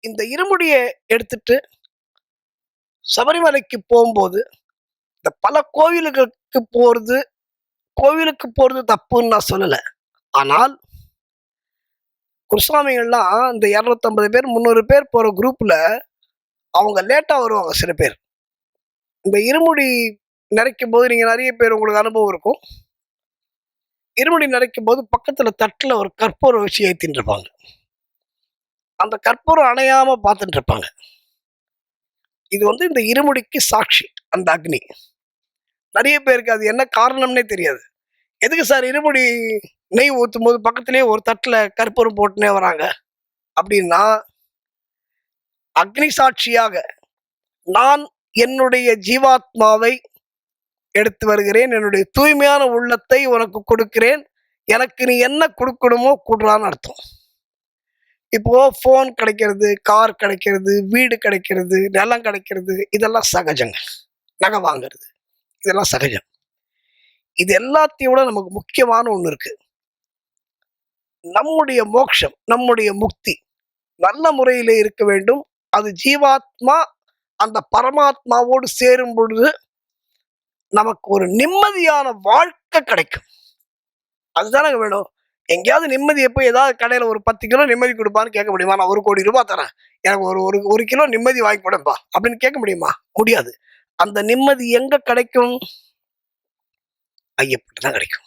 இந்த இருமுடிய எடுத்துட்டு சபரிமலைக்கு போகும்போது இந்த பல கோவிலுக்கு போறது தப்புன்னு நான் சொல்லல. ஆனால் குருசாமிகள்லாம் இந்த 250 பேர் 300 பேர் போற குரூப்ல அவங்க லேட்டா வருவாங்க சில பேர். இந்த இருமுடி நிறைக்கும் போது நீங்க நிறைய பேர் உங்களுக்கு அனுபவம் இருக்கும். இருமுடி நிறைக்கும் போது பக்கத்துல தட்டுல ஒரு கற்பூரம் வச்சு ஏத்தின்னு இருப்பாங்க. அந்த கற்பூரம் அணையாம பார்த்துட்டு இருப்பாங்க. இது இந்த இருமுடிக்கு சாட்சி, அந்த அக்னி. நிறைய பேருக்கு அது என்ன காரணம்னே தெரியாது. எதுக்கு சார் இருமுடி நெய் ஊற்றும் போது பக்கத்திலேயே ஒரு தட்டுல கற்பூரம் போட்டுனே வராங்க அப்படின்னா, அக்னி சாட்சியாக நான் என்னுடைய ஜீவாத்மாவை எடுத்து வருகிறேன், என்னுடைய தூய்மையான உள்ளத்தை உனக்கு கொடுக்கிறேன், எனக்கு நீ என்ன கொடுக்கணுமோ கொடுறான்னு அர்த்தம். இப்போ போன் கிடைக்கிறது, கார் கிடைக்கிறது, வீடு கிடைக்கிறது, நிலம் கிடைக்கிறது, இதெல்லாம் சகஜங்க. நகை வாங்கிறது இதெல்லாம் சகஜம். இது எல்லாத்தையும் விட நமக்கு முக்கியமான ஒண்ணு இருக்கு. நம்முடைய மோட்சம், நம்முடைய முக்தி நல்ல முறையிலே இருக்க வேண்டும். அது ஜீவாத்மா அந்த பரமாத்மாவோடு சேரும் பொழுது நமக்கு ஒரு நிம்மதியான வாழ்க்கை கிடைக்கும். அதுதானே வேணும். எங்கேயாவது நிம்மதியை போய் ஏதாவது கடையில ஒரு 10 கிலோ நிம்மதி கொடுப்பான்னு கேட்க முடியுமா? நான் 1 கோடி ரூபாய் தரேன், எனக்கு ஒரு கிலோ நிம்மதி வாங்கி கொடுப்பா அப்படின்னு கேட்க முடியுமா? முடியாது. அந்த நிம்மதி எங்க கிடைக்கும்? ஐயப்பட்டு தான் கிடைக்கும்.